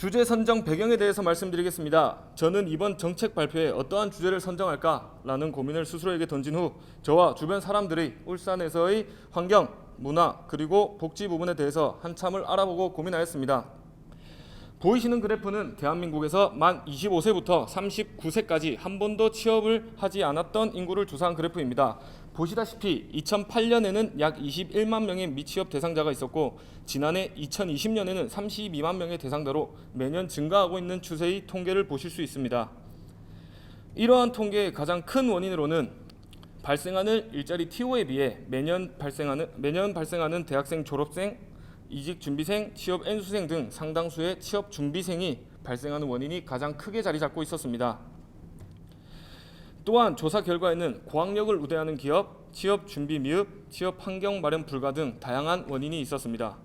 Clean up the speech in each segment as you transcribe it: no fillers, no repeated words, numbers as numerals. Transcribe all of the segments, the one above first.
주제 선정 배경에 대해서 말씀드리겠습니다. 저는 이번 정책 발표에 어떠한 주제를 선정할까라는 고민을 스스로에게 던진 후 저와 주변 사람들이 울산에서의 환경, 문화, 그리고 복지 부분에 대해서 한참을 알아보고 고민하였습니다. 보이시는 그래프는 대한민국에서 만 25세부터 39세까지 한 번도 취업을 하지 않았던 인구를 조사한 그래프입니다. 보시다시피 2008년에는 약 21만 명의 미취업 대상자가 있었고 지난해 2020년에는 32만 명의 대상자로 매년 증가하고 있는 추세의 통계를 보실 수 있습니다. 이러한 통계의 가장 큰 원인으로는 발생하는 일자리 TO에 비해 매년 발생하는 대학생, 졸업생, 이직 준비생, 취업 N수생 등 상당수의 취업 준비생이 발생하는 원인이 가장 크게 자리 잡고 있었습니다. 또한 조사 결과에는 고학력을 우대하는 기업, 취업 준비 미흡, 취업 환경 마련 불가 등 다양한 원인이 있었습니다.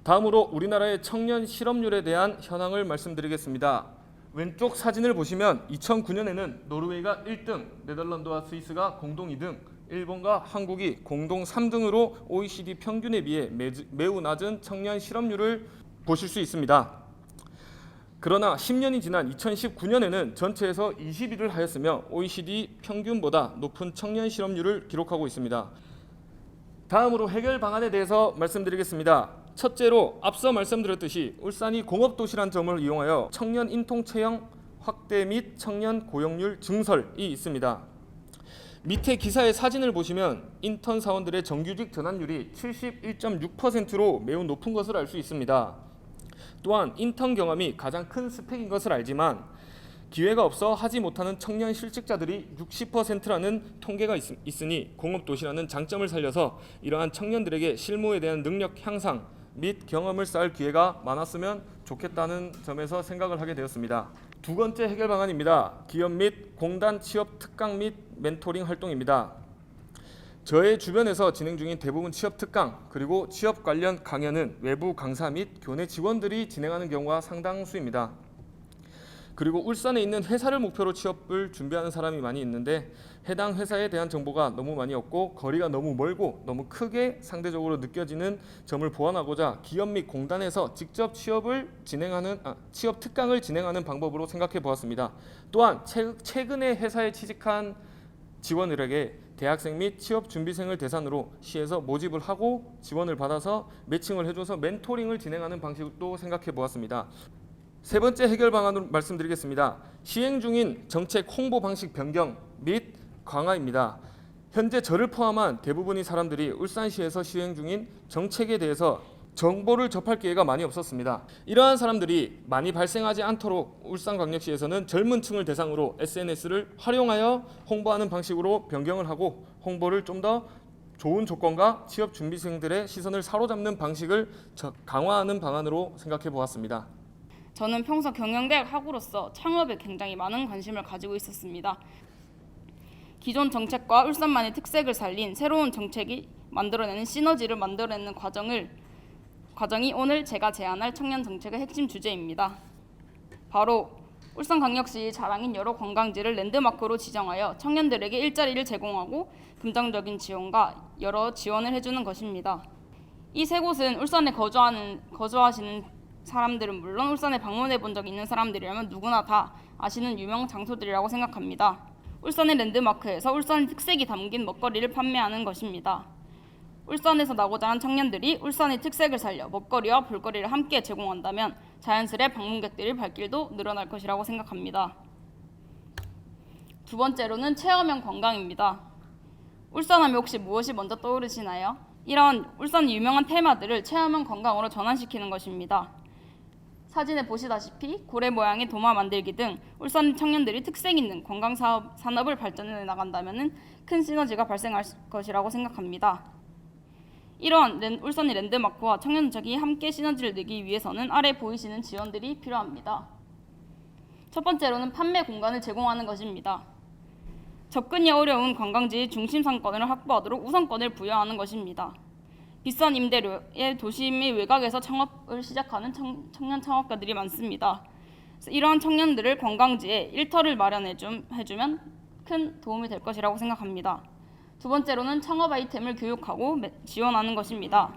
다음으로 우리나라의 청년 실업률에 대한 현황을 말씀드리겠습니다. 왼쪽 사진을 보시면 2009년에는 노르웨이가 1등, 네덜란드와 스위스가 공동 2등, 일본과 한국이 공동 3등으로 OECD 평균에 비해 매우 낮은 청년 실업률을 보실 수 있습니다. 그러나 10년이 지난 2019년에는 전체에서 20위를 하였으며 OECD 평균보다 높은 청년 실업률을 기록하고 있습니다. 다음으로 해결 방안에 대해서 말씀드리겠습니다. 첫째로 앞서 말씀드렸듯이 울산이 공업도시란 점을 이용하여 청년 인통 채용 확대 및 청년 고용률 증설이 있습니다. 밑에 기사의 사진을 보시면 인턴 사원들의 정규직 전환율이 71.6%로 매우 높은 것을 알 수 있습니다. 또한 인턴 경험이 가장 큰 스펙인 것을 알지만 기회가 없어 하지 못하는 청년 실직자들이 60%라는 통계가 있으니 공업도시라는 장점을 살려서 이러한 청년들에게 실무에 대한 능력 향상 및 경험을 쌓을 기회가 많았으면 좋겠다는 점에서 생각을 하게 되었습니다. 두 번째 해결 방안입니다. 기업 및 공단 취업 특강 및 멘토링 활동입니다. 저의 주변에서 진행 중인 대부분 취업 특강 그리고 취업 관련 강연은 외부 강사 및 교내 직원들이 진행하는 경우가 상당수입니다. 그리고 울산에 있는 회사를 목표로 취업을 준비하는 사람이 많이 있는데 해당 회사에 대한 정보가 너무 많이 없고 거리가 너무 멀고 너무 크게 상대적으로 느껴지는 점을 보완하고자 기업 및 공단에서 직접 취업 특강을 진행하는 방법으로 생각해 보았습니다. 또한 최근에 회사에 취직한 직원들에게 대학생 및 취업 준비생을 대상으로 시에서 모집을 하고 지원을 받아서 매칭을 해줘서 멘토링을 진행하는 방식도 생각해 보았습니다. 세 번째 해결 방안으로 말씀드리겠습니다. 시행 중인 정책 홍보 방식 변경 및 강화입니다. 현재 저를 포함한 대부분의 사람들이 울산시에서 시행 중인 정책에 대해서 정보를 접할 기회가 많이 없었습니다. 이러한 사람들이 많이 발생하지 않도록 울산광역시에서는 젊은 층을 대상으로 SNS를 활용하여 홍보하는 방식으로 변경을 하고 홍보를 좀 더 좋은 조건과 취업 준비생들의 시선을 사로잡는 방식을 강화하는 방안으로 생각해 보았습니다. 저는 평소 경영대학 학우로서 창업에 굉장히 많은 관심을 가지고 있었습니다. 기존 정책과 울산만의 특색을 살린 새로운 정책이 만들어내는 시너지를 만들어내는 과정이 오늘 제가 제안할 청년 정책의 핵심 주제입니다. 바로 울산광역시 자랑인 여러 관광지를 랜드마크로 지정하여 청년들에게 일자리를 제공하고 긍정적인 지원과 여러 지원을 해주는 것입니다. 이 세 곳은 울산에 거주하시는 사람들은 물론 울산에 방문해 본 적이 있는 사람들이라면 누구나 다 아시는 유명 장소들이라고 생각합니다. 울산의 랜드마크에서 울산의 특색이 담긴 먹거리를 판매하는 것입니다. 울산에서 나고자 하는 청년들이 울산의 특색을 살려 먹거리와 볼거리를 함께 제공한다면 자연스레 방문객들의 발길도 늘어날 것이라고 생각합니다. 두 번째로는 체험형 관광입니다. 울산하면 혹시 무엇이 먼저 떠오르시나요? 이런 울산의 유명한 테마들을 체험형 관광으로 전환시키는 것입니다. 사진에 보시다시피 고래 모양의 도마 만들기 등 울산 청년들이 특색 있는 관광 산업을 발전해 나간다면 큰 시너지가 발생할 것이라고 생각합니다. 이러한 울산의 랜드마크와 청년 정책이 함께 시너지를 내기 위해서는 아래 보이시는 지원들이 필요합니다. 첫 번째로는 판매 공간을 제공하는 것입니다. 접근이 어려운 관광지의 중심 상권을 확보하도록 우선권을 부여하는 것입니다. 비싼 임대료에 도심의 외곽에서 창업을 시작하는 청년 창업가들이 많습니다. 이러한 청년들을 관광지에 일터를 마련해주면 큰 도움이 될 것이라고 생각합니다. 두 번째로는 창업 아이템을 교육하고 지원하는 것입니다.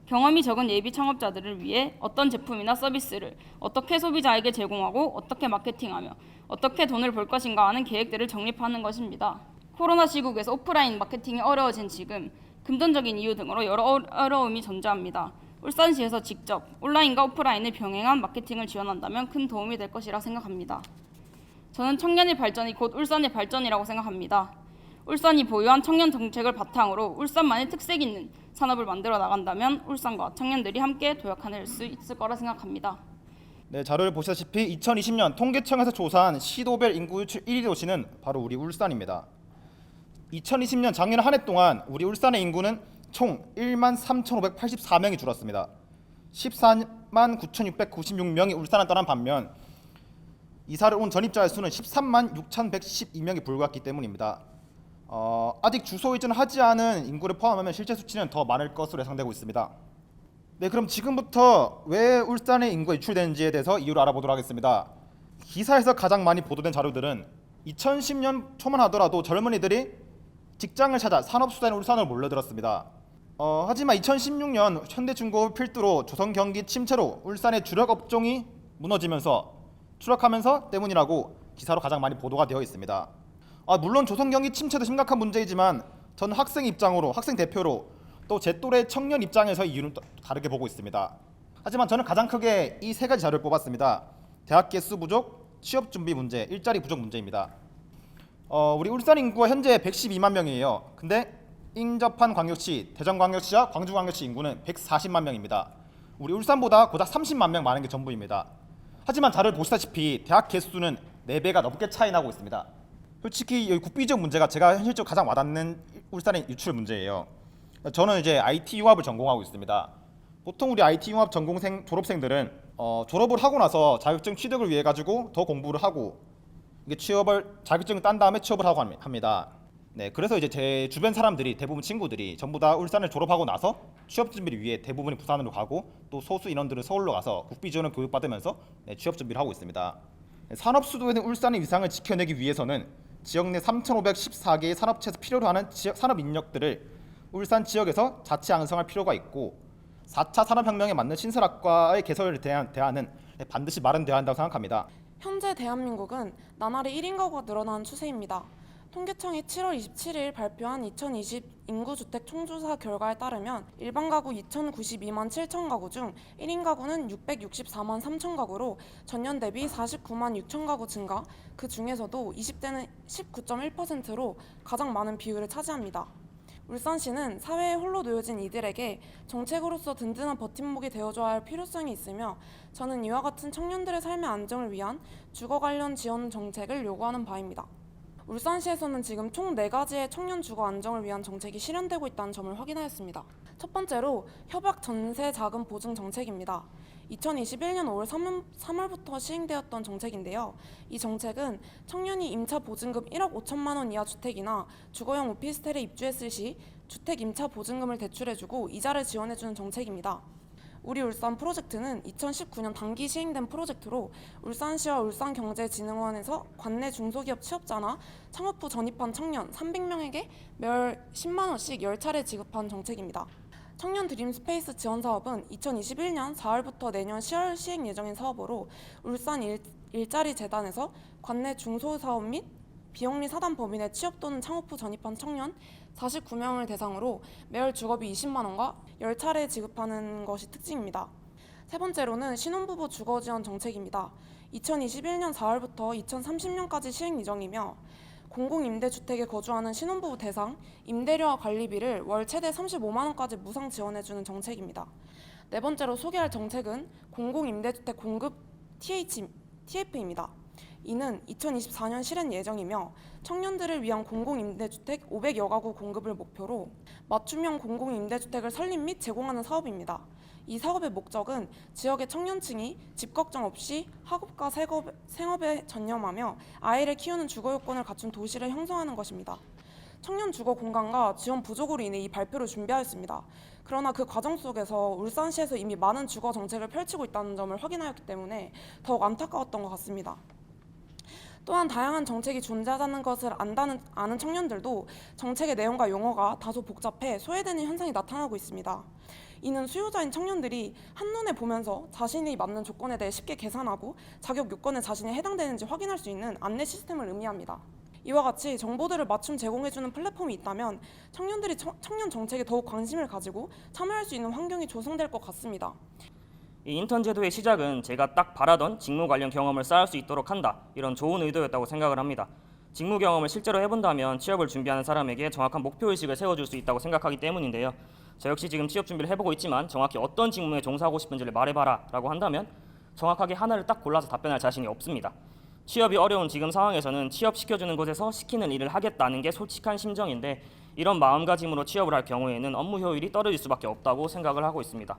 경험이 적은 예비 창업자들을 위해 어떤 제품이나 서비스를 어떻게 소비자에게 제공하고 어떻게 마케팅하며 어떻게 돈을 벌 것인가 하는 계획들을 정립하는 것입니다. 코로나 시국에서 오프라인 마케팅이 어려워진 지금 금전적인 이유 등으로 여러 어려움이 존재합니다. 울산시에서 직접 온라인과 오프라인을 병행한 마케팅을 지원한다면 큰 도움이 될 것이라 생각합니다. 저는 청년의 발전이 곧 울산의 발전이라고 생각합니다. 울산이 보유한 청년 정책을 바탕으로 울산만의 특색 있는 산업을 만들어 나간다면 울산과 청년들이 함께 도약해낼 수 있을 거라 생각합니다. 네, 자료를 보시다시피 2020년 통계청에서 조사한 시도별 인구 유출 1위 도시는 바로 우리 울산입니다. 2020년 작년 한 해 동안 우리 울산의 인구는 총 1만 3,584명이 줄었습니다. 14만 9,696명이 울산을 떠난 반면 이사를 온 전입자의 수는 13만 6,112명이 불과했기 때문입니다. 아직 주소 이전을 하지 않은 인구를 포함하면 실제 수치는 더 많을 것으로 예상되고 있습니다. 네, 그럼 지금부터 왜 울산의 인구가 유출되는지에 대해서 이유를 알아보도록 하겠습니다. 기사에서 가장 많이 보도된 자료들은 2010년 초만 하더라도 젊은이들이 직장을 찾아 산업수단의 울산으로 몰려들었습니다. 하지만 2016년 현대중공업을 필두로 조선 경기 침체로 울산의 주력 업종이 무너지면서 추락하면서 때문이라고 기사로 가장 많이 보도가 되어 있습니다. 물론 조선 경기 침체도 심각한 문제이지만 저는 학생 입장으로, 학생 대표로 또 제 또래 청년 입장에서 이유는 다르게 보고 있습니다. 하지만 저는 가장 크게 이 세 가지 자료를 뽑았습니다. 대학 개수 부족, 취업 준비 문제, 일자리 부족 문제입니다. 우리 울산 인구가 현재 112만 명이에요. 근데 인접한 광역시, 대전광역시와 광주광역시 인구는 140만 명입니다. 우리 울산보다 고작 30만 명 많은 게 전부입니다. 하지만 자료를 보시다시피 대학 개수는 4배가 넘게 차이 나고 있습니다. 솔직히 이 국비 지역 문제가 제가 현실적으로 가장 와닿는 울산의 유출 문제예요. 저는 이제 IT 융합을 전공하고 있습니다. 보통 우리 IT 융합 전공생 졸업생들은 졸업을 하고 나서 자격증 취득을 위해 가지고 더 공부를 하고 이게 자격증을 딴 다음에 취업을 하고 합니다. 네, 그래서 이제 제 주변 사람들이 대부분 친구들이 전부 다 울산을 졸업하고 나서 취업 준비를 위해 대부분이 부산으로 가고 또 소수 인원들은 서울로 가서 국비 지원을 교육받으면서 지원 준비를 하고 있습니다. 산업 수도에 있는 울산의 위상을 지켜내기 위해서는 지역 내 3,514개의 산업체에서 필요로 하는 지역 산업 인력들을 울산 지역에서 자치 양성할 필요가 있고 4차 산업혁명에 맞는 신설학과의 개설을 대안은 반드시 마련돼야 한다고 생각합니다. 현재 대한민국은 나날이 1인 가구가 늘어나는 추세입니다. 통계청이 7월 27일 발표한 2020 인구주택 총조사 결과에 따르면 일반 가구 2,092만 7천 가구 중 1인 가구는 664만 3천 가구로 전년 대비 49만 6천 가구 증가, 그 중에서도 20대는 19.1%로 가장 많은 비율을 차지합니다. 울산시는 사회에 홀로 놓여진 이들에게 정책으로서 든든한 버팀목이 되어줘야 할 필요성이 있으며 저는 이와 같은 청년들의 삶의 안정을 위한 주거 관련 지원 정책을 요구하는 바입니다. 울산시에서는 지금 총 4가지의 청년 주거 안정을 위한 정책이 실현되고 있다는 점을 확인하였습니다. 첫 번째로 협약 전세 자금 보증 정책입니다. 2021년 5월 3월부터 시행되었던 정책인데요. 이 정책은 청년이 임차 보증금 1억 5천만 원 이하 주택이나 주거용 오피스텔에 입주했을 시 주택 임차 보증금을 대출해주고 이자를 지원해주는 정책입니다. 우리 울산 프로젝트는 2019년 단기 시행된 프로젝트로 울산시와 울산경제진흥원에서 관내 중소기업 취업자나 창업 후 전입한 청년 300명에게 매월 10만 원씩 10차례 지급한 정책입니다. 청년 드림 스페이스 지원 사업은 2021년 4월부터 내년 10월 시행 예정인 사업으로 울산 일자리 재단에서 관내 중소사업 및 비영리 사단 법인의 취업 또는 창업 후 전입한 청년 49명을 대상으로 매월 주거비 20만 원과 10차례 지급하는 것이 특징입니다. 세 번째로는 신혼부부 주거지원 정책입니다. 2021년 4월부터 2030년까지 시행 예정이며 공공임대주택에 거주하는 신혼부부 대상 임대료와 관리비를 월 최대 35만 원까지 무상 지원해주는 정책입니다. 네 번째로 소개할 정책은 공공임대주택 공급 TF입니다. 이는 2024년 실행 예정이며 청년들을 위한 공공임대주택 500여 가구 공급을 목표로 맞춤형 공공임대주택을 설립 및 제공하는 사업입니다. 이 사업의 목적은 지역의 청년층이 집 걱정 없이 학업과 생업에 전념하며 아이를 키우는 주거 요건을 갖춘 도시를 형성하는 것입니다. 청년 주거 공간과 지원 부족으로 인해 이 발표를 준비하였습니다. 그러나 그 과정 속에서 울산시에서 이미 많은 주거 정책을 펼치고 있다는 점을 확인하였기 때문에 더욱 안타까웠던 것 같습니다. 또한 다양한 정책이 존재하다는 것을 아는 청년들도 정책의 내용과 용어가 다소 복잡해 소외되는 현상이 나타나고 있습니다. 이는 수요자인 청년들이 한눈에 보면서 자신이 맞는 조건에 대해 쉽게 계산하고 자격 요건에 자신이 해당되는지 확인할 수 있는 안내 시스템을 의미합니다. 이와 같이 정보들을 맞춤 제공해주는 플랫폼이 있다면 청년들이 청년 정책에 더욱 관심을 가지고 참여할 수 있는 환경이 조성될 것 같습니다. 이 인턴 제도의 시작은 제가 딱 바라던 직무 관련 경험을 쌓을 수 있도록 한다, 이런 좋은 의도였다고 생각을 합니다. 직무 경험을 실제로 해본다면 취업을 준비하는 사람에게 정확한 목표의식을 세워줄 수 있다고 생각하기 때문인데요. 저 역시 지금 취업 준비를 해보고 있지만 정확히 어떤 직무에 종사하고 싶은지를 말해봐라 라고 한다면 정확하게 하나를 딱 골라서 답변할 자신이 없습니다. 취업이 어려운 지금 상황에서는 취업시켜주는 곳에서 시키는 일을 하겠다는 게 솔직한 심정인데, 이런 마음가짐으로 취업을 할 경우에는 업무 효율이 떨어질 수밖에 없다고 생각을 하고 있습니다.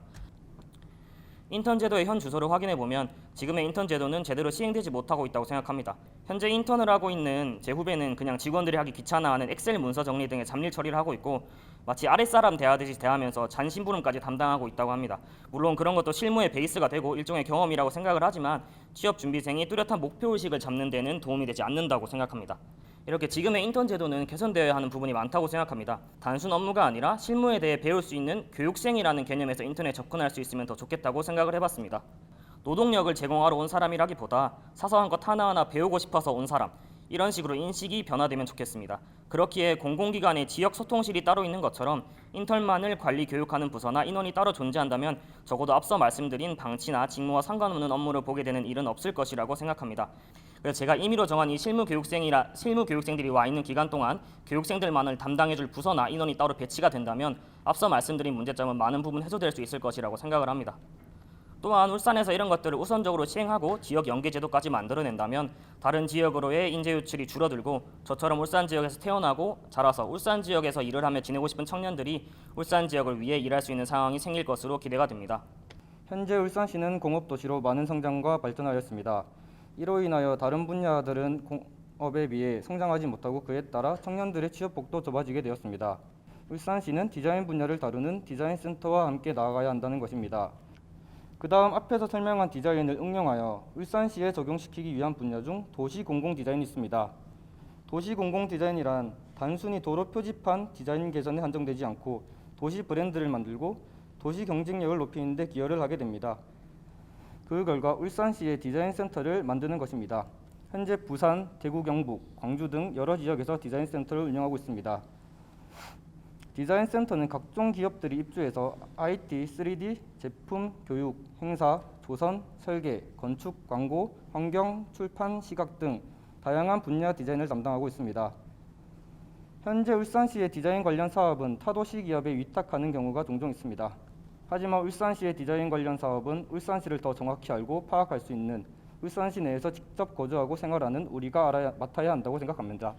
인턴 제도의 현 주소를 확인해보면 지금의 인턴 제도는 제대로 시행되지 못하고 있다고 생각합니다. 현재 인턴을 하고 있는 제 후배는 그냥 직원들이 하기 귀찮아하는 엑셀 문서 정리 등의 잡일 처리를 하고 있고, 마치 아랫사람 대하듯이 대하면서 잔심부름까지 담당하고 있다고 합니다. 물론 그런 것도 실무의 베이스가 되고 일종의 경험이라고 생각을 하지만 취업 준비생이 뚜렷한 목표의식을 잡는 데는 도움이 되지 않는다고 생각합니다. 이렇게 지금의 인턴 제도는 개선되어야 하는 부분이 많다고 생각합니다. 단순 업무가 아니라 실무에 대해 배울 수 있는 교육생이라는 개념에서 인턴에 접근할 수 있으면 더 좋겠다고 생각을 해봤습니다. 노동력을 제공하러 온 사람이라기보다 사소한 것 하나하나 배우고 싶어서 온 사람, 이런 식으로 인식이 변화되면 좋겠습니다. 그렇기에 공공기관의 지역 소통실이 따로 있는 것처럼 인턴만을 관리 교육하는 부서나 인원이 따로 존재한다면 적어도 앞서 말씀드린 방치나 직무와 상관없는 업무를 보게 되는 일은 없을 것이라고 생각합니다. 그래서 제가 임의로 정한 이 실무 교육생들이 와 있는 기간 동안 교육생들만을 담당해줄 부서나 인원이 따로 배치가 된다면 앞서 말씀드린 문제점은 많은 부분 해소될 수 있을 것이라고 생각을 합니다. 또한 울산에서 이런 것들을 우선적으로 시행하고 지역 연계 제도까지 만들어낸다면 다른 지역으로의 인재 유출이 줄어들고 저처럼 울산 지역에서 태어나고 자라서 울산 지역에서 일을 하며 지내고 싶은 청년들이 울산 지역을 위해 일할 수 있는 상황이 생길 것으로 기대가 됩니다. 현재 울산시는 공업도시로 많은 성장과 발전하였습니다. 이로 인하여 다른 분야들은 공업에 비해 성장하지 못하고 그에 따라 청년들의 취업폭도 좁아지게 되었습니다. 울산시는 디자인 분야를 다루는 디자인 센터와 함께 나아가야 한다는 것입니다. 그 다음 앞에서 설명한 디자인을 응용하여 울산시에 적용시키기 위한 분야 중 도시공공디자인이 있습니다. 도시공공디자인이란 단순히 도로 표지판 디자인 개선에 한정되지 않고 도시 브랜드를 만들고 도시 경쟁력을 높이는 데 기여를 하게 됩니다. 그 결과 울산시의 디자인 센터를 만드는 것입니다. 현재 부산, 대구, 경북, 광주 등 여러 지역에서 디자인 센터를 운영하고 있습니다. 디자인 센터는 각종 기업들이 입주해서 IT, 3D, 제품, 교육, 행사, 조선, 설계, 건축, 광고, 환경, 출판, 시각 등 다양한 분야 디자인을 담당하고 있습니다. 현재 울산시의 디자인 관련 사업은 타도시 기업에 위탁하는 경우가 종종 있습니다. 하지만 울산시의 디자인 관련 사업은 울산시를 더 정확히 알고 파악할 수 있는 울산시 내에서 직접 거주하고 생활하는 우리가 맡아야 한다고 생각합니다.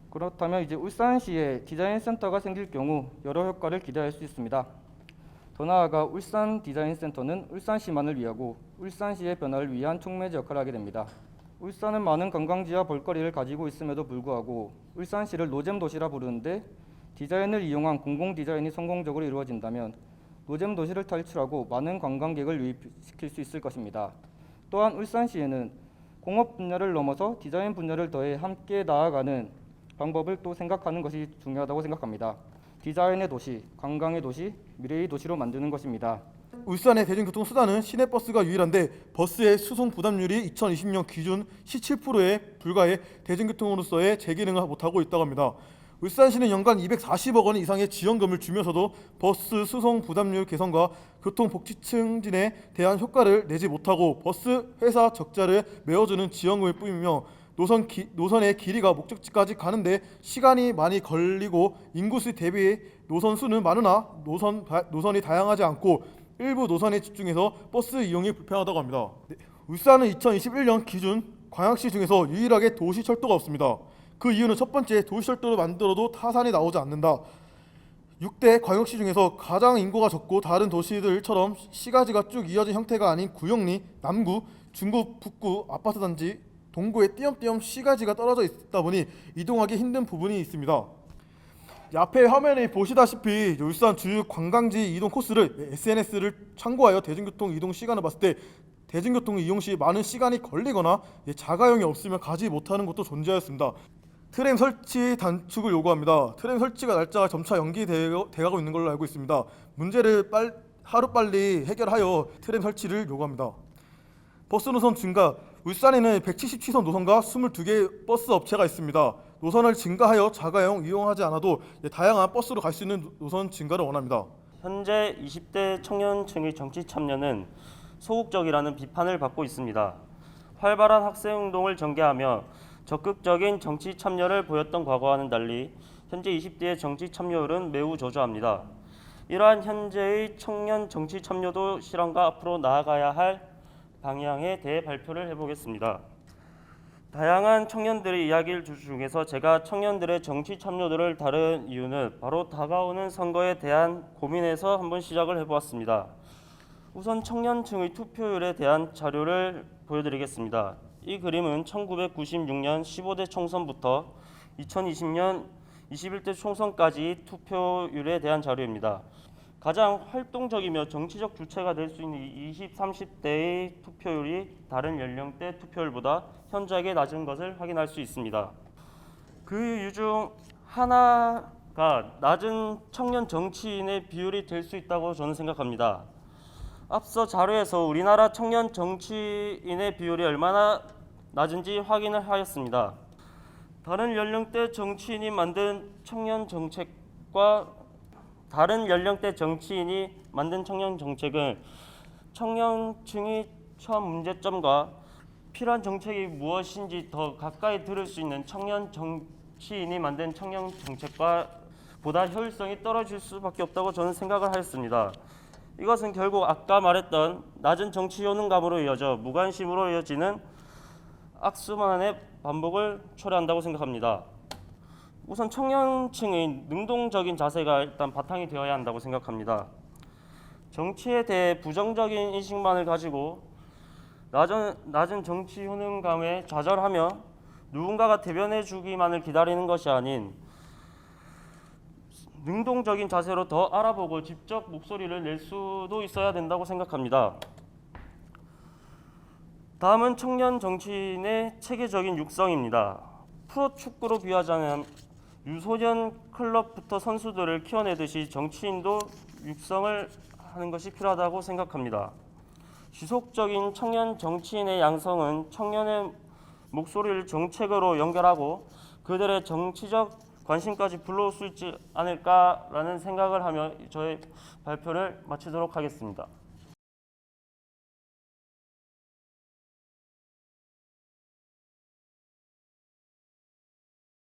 그렇다면 이제 울산시에 디자인 센터가 생길 경우 여러 효과를 기대할 수 있습니다. 더 나아가 울산 디자인 센터는 울산시만을 위하고 울산시의 변화를 위한 촉매제 역할을 하게 됩니다. 울산은 많은 관광지와 볼거리를 가지고 있음에도 불구하고 울산시를 노잼 도시라 부르는데 디자인을 이용한 공공 디자인이 성공적으로 이루어진다면 노잼 도시를 탈출하고 많은 관광객을 유입시킬 수 있을 것입니다. 또한 울산시에는 공업 분야를 넘어서 디자인 분야를 더해 함께 나아가는 방법을 또 생각하는 것이 중요하다고 생각합니다. 디자인의 도시, 관광의 도시, 미래의 도시로 만드는 것입니다. 울산의 대중교통 수단은 시내버스가 유일한데 버스의 수송 부담률이 2020년 기준 17%에 불과해 대중교통으로서의 재기능을 못하고 있다고 합니다. 울산시는 연간 240억 원 이상의 지원금을 주면서도 버스 수송 부담률 개선과 교통복지층 진에 대한 효과를 내지 못하고 버스 회사 적자를 메워주는 지원금을 뿌리며 노선의 길이가 목적지까지 가는데 시간이 많이 걸리고 인구수 대비 노선 수는 많으나 노선이 다양하지 않고 일부 노선에 집중해서 버스 이용이 불편하다고 합니다. 울산은 2021년 기준 광역시 중에서 유일하게 도시철도가 없습니다. 그 이유는 첫 번째, 도시철도를 만들어도 타산이 나오지 않는다. 6대 광역시 중에서 가장 인구가 적고 다른 도시들처럼 시가지가 쭉 이어진 형태가 아닌 구영리, 남구, 중구, 북구, 아파트 단지, 동구에 띄엄띄엄 시가지가 떨어져 있다 보니 이동하기 힘든 부분이 있습니다. 앞에 화면에 보시다시피 울산 주요 관광지 이동 코스를 SNS를 참고하여 대중교통 이동 시간을 봤을 때 대중교통 이용 시 많은 시간이 걸리거나 자가용이 없으면 가지 못하는 곳도 존재하였습니다. 트램 설치 단축을 요구합니다. 트램 설치가 날짜가 점차 연기돼가고 있는 걸로 알고 있습니다. 문제를 하루빨리 해결하여 트램 설치를 요구합니다. 버스 노선 증가. 울산에는 177선 노선과 22개 버스 업체가 있습니다. 노선을 증가하여 자가용 이용하지 않아도 다양한 버스로 갈 수 있는 노선 증가를 원합니다. 현재 20대 청년층의 정치 참여는 소극적이라는 비판을 받고 있습니다. 활발한 학생운동을 전개하며 적극적인 정치 참여를 보였던 과거와는 달리 현재 20대의 정치 참여율은 매우 저조합니다. 이러한 현재의 청년 정치 참여도 실현과 앞으로 나아가야 할 방향에 대해 발표를 해보겠습니다. 다양한 청년들의 이야기를 중에서 제가 청년들의 정치 참여도를 다룬 이유는 바로 다가오는 선거에 대한 고민에서 한번 시작을 해보았습니다. 우선 청년층의 투표율에 대한 자료를 보여드리겠습니다. 이 그림은 1996년 15대 총선부터 2020년 21대 총선까지 투표율에 대한 자료입니다. 가장 활동적이며 정치적 주체가 될 수 있는 20, 30대의 투표율이 다른 연령대 투표율보다 현저하게 낮은 것을 확인할 수 있습니다. 그 이유 중 하나가 낮은 청년 정치인의 비율이 될 수 있다고 저는 생각합니다. 앞서 자료에서 우리나라 청년 정치인의 비율이 얼마나 낮은지 확인을 하였습니다. 다른 연령대 정치인이 만든 청년 정책과 다른 연령대 정치인이 만든 청년 정책은 청년층이 처한 문제점과 필요한 정책이 무엇인지 더 가까이 들을 수 있는 청년 정치인이 만든 청년 정책과 보다 효율성이 떨어질 수밖에 없다고 저는 생각을 하였습니다. 이것은 결국 아까 말했던 낮은 정치 효능감으로 이어져 무관심으로 이어지는 악순환의 반복을 초래한다고 생각합니다. 우선 청년층의 능동적인 자세가 일단 바탕이 되어야 한다고 생각합니다. 정치에 대해 부정적인 인식만을 가지고 낮은 정치 효능감에 좌절하며 누군가가 대변해 주기만을 기다리는 것이 아닌 능동적인 자세로 더 알아보고 직접 목소리를 낼 수도 있어야 된다고 생각합니다. 다음은 청년 정치인의 체계적인 육성입니다. 프로축구로 비유하자면 유소년 클럽부터 선수들을 키워내듯이 정치인도 육성을 하는 것이 필요하다고 생각합니다. 지속적인 청년 정치인의 양성은 청년의 목소리를 정책으로 연결하고 그들의 정치적 관심까지 불러올 수 있지 않을까라는 생각을 하며 저의 발표를 마치도록 하겠습니다.